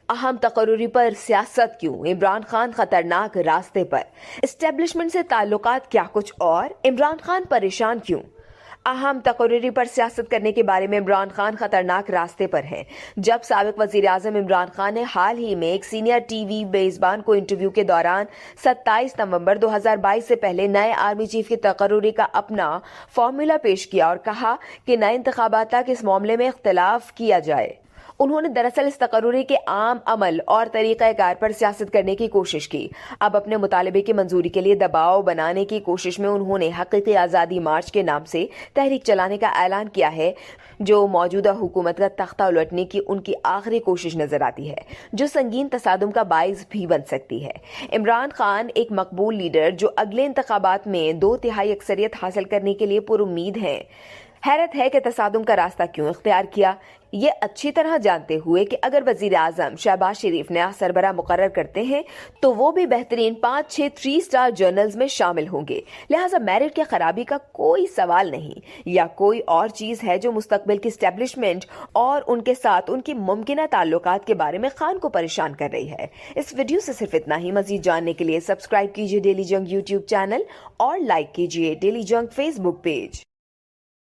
अहम तकर्रुरी पर सियासत क्यों, इमरान खान खतरनाक रास्ते पर, एस्टेब्लिशमेंट से ताल्लुकात क्या कुछ और, इमरान खान परेशान क्यों। अहम तकर्रुरी पर सियासत करने के बारे में इमरान खान खतरनाक रास्ते पर हैं। जब साबिक वजीर आजम इमरान खान ने हाल ही में एक सीनियर टीवी मेजबान को इंटरव्यू के दौरान 27 नवंबर 2022 से पहले नए आर्मी चीफ की तकर्रुरी का अपना फॉर्मूला पेश किया और कहा कि नए इंतखाबात तक इस मामले में इख्तिलाफ किया जाए, उन्होंने दरअसल इस तकर्रुरी के आम अमल और तरीक़ाकार पर सियासत करने की कोशिश की। अब अपने मुतालबे की मंजूरी के लिए दबाव बनाने की कोशिश में उन्होंने हकीकी आज़ादी मार्च के नाम से तहरीक चलाने का ऐलान किया है, जो मौजूदा हुकूमत का तख्ता उलटने की उनकी आखिरी कोशिश नजर आती है, जो संगीन तसादुम का बाइस भी बन सकती है। इमरान खान एक मकबूल लीडर जो अगले इंतखाबात में 2/3 अक्सरियत हासिल करने के लिए पुरुम्मीद हैं। हैरत है कि तसादुम का रास्ता क्यों इख्तियार किया, ये अच्छी तरह जानते हुए कि अगर वजीर आजम शहबाज शरीफ नया सरबराह मुकर्रर करते हैं तो वो भी बेहतरीन 5-6 3 स्टार जर्नल्स में शामिल होंगे। लिहाजा मेरिट की खराबी का कोई सवाल नहीं, या कोई और चीज है जो मुस्तकबिल की एस्टेब्लिशमेंट और उनके साथ उनकी मुमकिना ताल्लुकात के बारे में खान को परेशान कर रही है। इस वीडियो से सिर्फ इतना ही। मजीद जानने के लिए सब्सक्राइब कीजिए डेली जंग यूट्यूब चैनल और लाइक कीजिए डेली जंग फेसबुक पेज।